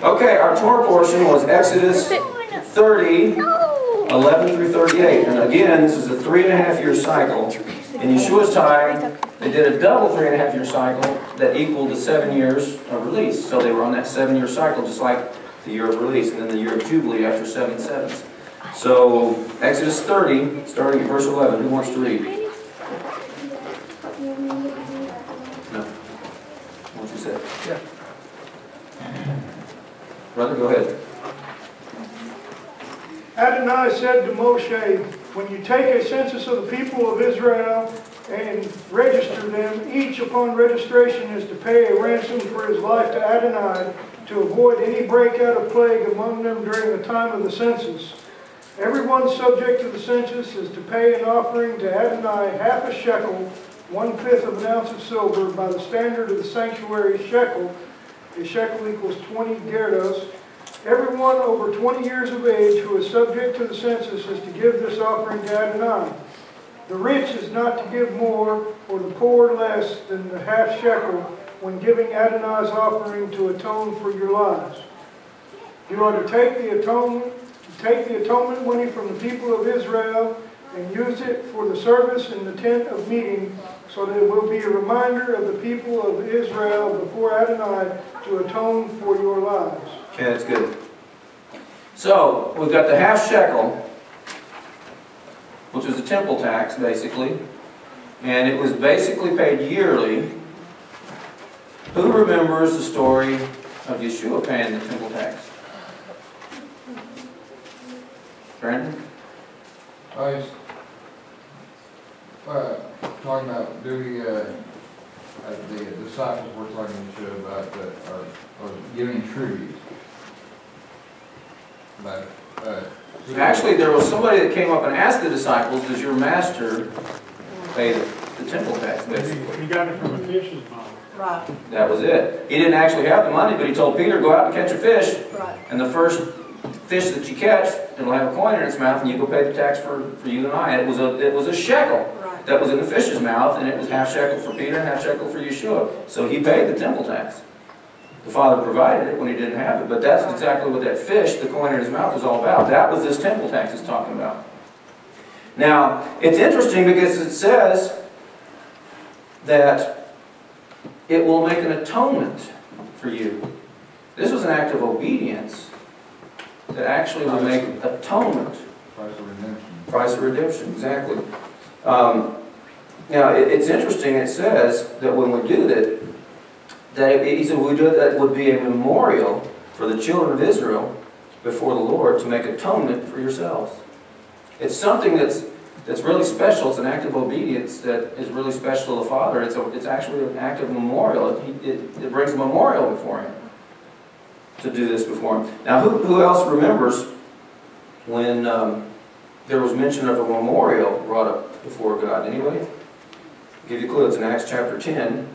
Okay, our Torah portion was Exodus 30, 11 through 38. And again, this is a 3.5-year cycle. In Yeshua's time, they did a double 3.5-year cycle that equaled the 7 years of release. So they were on that 7-year cycle, just like the year of release, and then the year of Jubilee after 7 sevens. So, Exodus 30, starting at verse 11. Who wants to read? No. What you say? Yeah. Brother, go ahead. Adonai said to Moshe, when you take a census of the people of Israel and register them, each upon registration is to pay a ransom for his life to Adonai to avoid any breakout of plague among them during the time of the census. Everyone subject to the census is to pay an offering to Adonai half a shekel, 1/5 of an ounce of silver, by the standard of the sanctuary shekel. A shekel equals 20 gerdos. Everyone over 20 years of age who is subject to the census is to give this offering to Adonai. The rich is not to give more, or the poor less than the half shekel when giving Adonai's offering to atone for your lives. You are to take the atonement money from the people of Israel and use it for the service in the tent of meeting, so that it will be a reminder of the people of Israel before Adonai to atone for your lives. Okay, that's good. So, we've got the half shekel, which was a temple tax, basically. And it was basically paid yearly. Who remembers the story of Yeshua paying the temple tax? Brandon? I was talking about the disciples were talking to Yeshua about or giving tribute. Actually, there was somebody that came up and asked the disciples, does your master pay the temple tax, basically? He got it from a fish's mouth. Right. That was it. He didn't actually have the money, but he told Peter, go out and catch a fish. Right. And the first fish that you catch, it'll have a coin in its mouth, and you go pay the tax for you and I. It was a shekel that was in the fish's mouth, and it was half shekel for Peter and half shekel for Yeshua. So he paid the temple tax. The Father provided it when he didn't have it, but that's exactly what that fish, the coin in his mouth, was all about. That was this temple tax it's talking about. Now, it's interesting because it says that it will make an atonement for you. This was an act of obedience that actually will make atonement. Price of redemption. Price of redemption, exactly. Now, it's interesting, it says that when we do that, he said that would be a memorial for the children of Israel before the Lord to make atonement for yourselves. It's something that's really special. It's an act of obedience that is really special to the Father. It's actually an act of memorial. It brings a memorial before Him to do this before Him. Now, who else remembers when there was mention of a memorial brought up before God? Anybody? I'll give you a clue. It's in Acts chapter 10.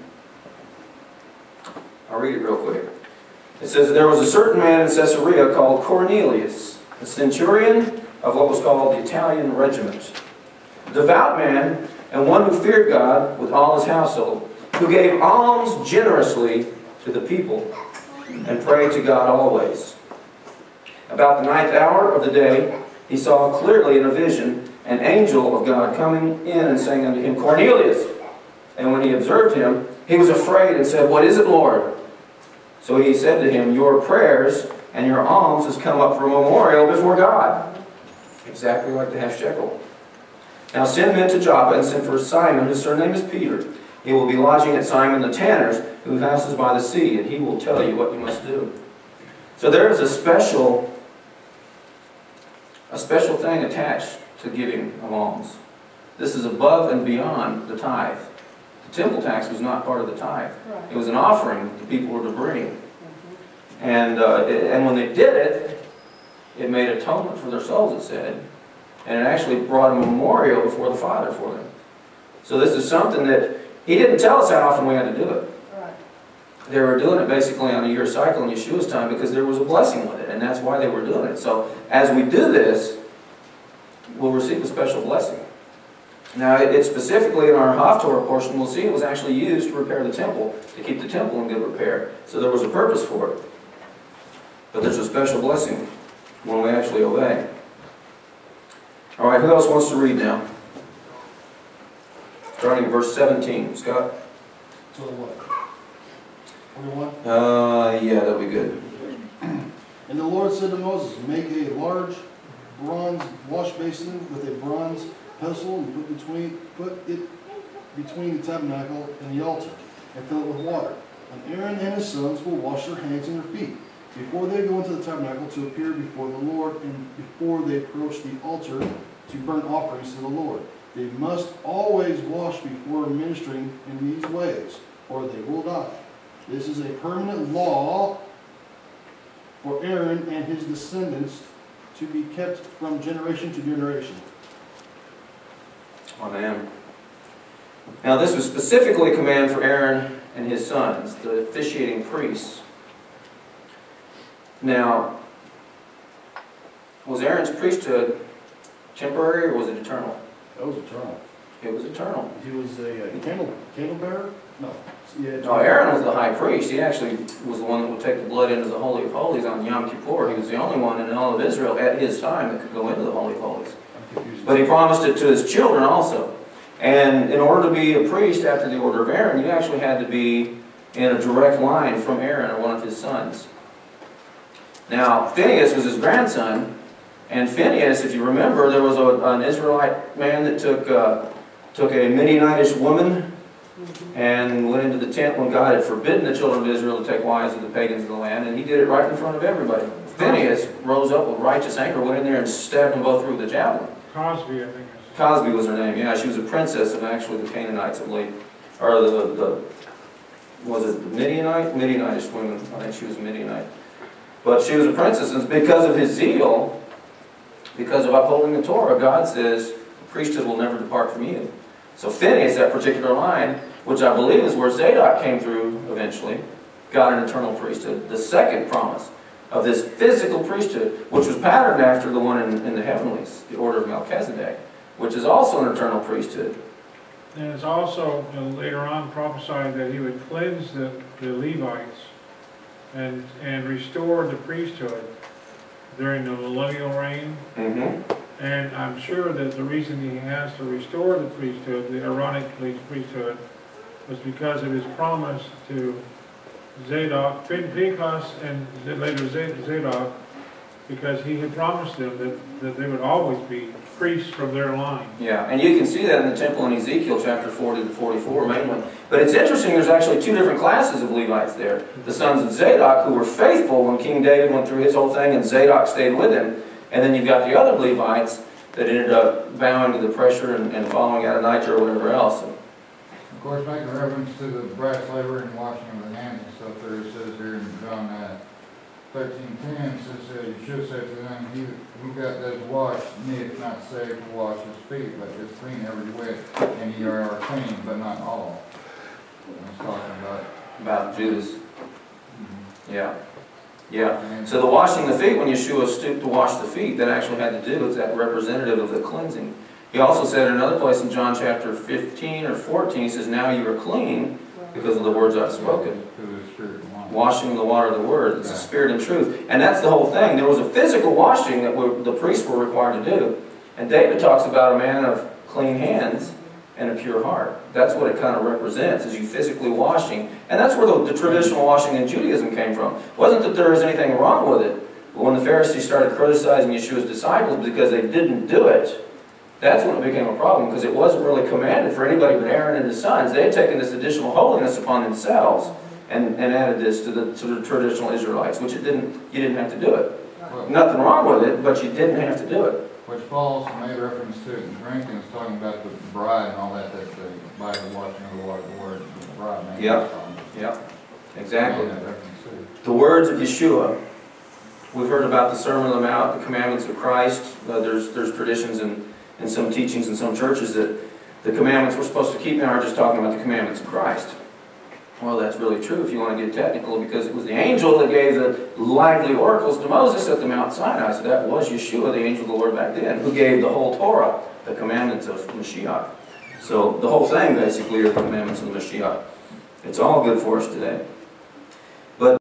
I'll read it real quick. It says, there was a certain man in Caesarea called Cornelius, a centurion of what was called the Italian regiment, a devout man and one who feared God with all his household, who gave alms generously to the people and prayed to God always. About the 9th hour of the day, he saw clearly in a vision an angel of God coming in and saying unto him, Cornelius! And when he observed him, he was afraid and said, what is it, Lord? So he said to him, your prayers and your alms has come up for a memorial before God. Exactly like the half shekel. Now send men to Joppa and send for Simon, whose surname is Peter. He will be lodging at Simon the tanner's, whose house is by the sea, and he will tell you what you must do. So there is a special thing attached to giving of alms. This is above and beyond the tithe. The temple tax was not part of the tithe. Right. It was an offering the people were to bring. And when they did it, it made atonement for their souls, it said. And it actually brought a memorial before the Father for them. So this is something that He didn't tell us how often we had to do it. Right. They were doing it basically on a year cycle in Yeshua's time because there was a blessing with it, and that's why they were doing it. So as we do this, we'll receive a special blessing. Now, it's specifically in our Haftorah portion, we'll see it was actually used to repair the temple, to keep the temple in good repair. So there was a purpose for it. But there's a special blessing when we actually obey. All right, who else wants to read now? Starting at verse 17. Scott? So what? 41? Yeah, that'll be good. And the Lord said to Moses, make a large bronze wash basin with a bronze pestle and put it between the tabernacle and the altar, and fill it with water. And Aaron and his sons will wash their hands and their feet before they go into the tabernacle to appear before the Lord, and before they approach the altar to burn offerings to the Lord. They must always wash before ministering in these ways, or they will die. This is a permanent law for Aaron and his descendants to be kept from generation to generation. Amen. Now this was specifically a command for Aaron and his sons, the officiating priests. Now, was Aaron's priesthood temporary or was it eternal? That was eternal. It was eternal. He was a candle bearer? No. Yeah, No, Aaron was the high priest. He actually was the one that would take the blood into the Holy of Holies on Yom Kippur. He was the only one in all of Israel at his time that could go into the Holy of Holies. But he promised it to his children also. And in order to be a priest after the order of Aaron, you actually had to be in a direct line from Aaron or one of his sons. Now, Phinehas was his grandson, and Phinehas, if you remember, there was an Israelite man that took a Midianitish woman and went into the tent when God had forbidden the children of Israel to take wives of the pagans of the land, and he did it right in front of everybody. Phinehas rose up with righteous anger, went in there and stabbed them both through with a javelin. Cosby, I think. Cosby was her name, yeah. She was a princess of actually the Canaanites, I believe. Or was it the Midianite? Midianitish women. I think she was a Midianite. But she was a princess, and because of his zeal, because of upholding the Torah, God says, the priesthood will never depart from you. So Phinehas, that particular line, which I believe is where Zadok came through eventually, got an eternal priesthood. The second promise of this physical priesthood, which was patterned after the one in the heavenlies, the order of Melchizedek, which is also an eternal priesthood. And it's also later on prophesied that he would cleanse the Levites and restore the priesthood during the millennial reign. Mm-hmm. And I'm sure that the reason he has to restore the priesthood, the Aaronic priesthood, was because of his promise to Zadok, Pinchas, and later Zadok, because he had promised them that they would always be priests from their line. Yeah, and you can see that in the temple in Ezekiel chapter 40 to 44 mainly. But it's interesting, there's actually two different classes of Levites there. The sons of Zadok, who were faithful when King David went through his whole thing, and Zadok stayed with him. And then you've got the other Levites that ended up bowing to the pressure and following Adonijah or whatever else. Of course, making reference to the brass laver and washing of the hands and stuff there, it says here in John 13:10, says, you should say to them, who got those washed, needeth not say to wash his feet, but is clean every whit, and ye are clean, but not all. And it's talking About Judas. Yeah. Yeah. and So the washing the feet, when Yeshua stooped to wash the feet, that actually had to do with that representative of the cleansing. He also said in another place in John chapter 15 or 14, he says, now you are clean because of the words I've spoken. to the Spirit and water. Washing the water of the Word. It's the Spirit and truth. And that's the whole thing. There was a physical washing that the priests were required to do. And David talks about a man of clean hands and a pure heart. That's what it kind of represents, is you physically washing. And that's where the traditional washing in Judaism came from. It wasn't that there was anything wrong with it. But when the Pharisees started criticizing Yeshua's disciples because they didn't do it, that's when it became a problem, because it wasn't really commanded for anybody but Aaron and his sons. They had taken this additional holiness upon themselves and added this to the traditional Israelites, which you didn't have to do it. Well, Nothing wrong with it, but you didn't have to do it. which Paul also made reference to it in Corinthians, talking about the bride and all that by the washing of the water of the Word, the bride made Yep. that Yep, exactly. reference to. The words of Yeshua. We've heard about the Sermon on the Mount, the commandments of Christ. There's traditions in some teachings in some churches that the commandments we're supposed to keep now are just talking about the commandments of Christ. Well, that's really true if you want to get technical, because it was the angel that gave the lively oracles to Moses at the Mount Sinai. So that was Yeshua, the angel of the Lord back then, who gave the whole Torah, the commandments of Mashiach. So the whole thing basically are the commandments of the Mashiach. It's all good for us today.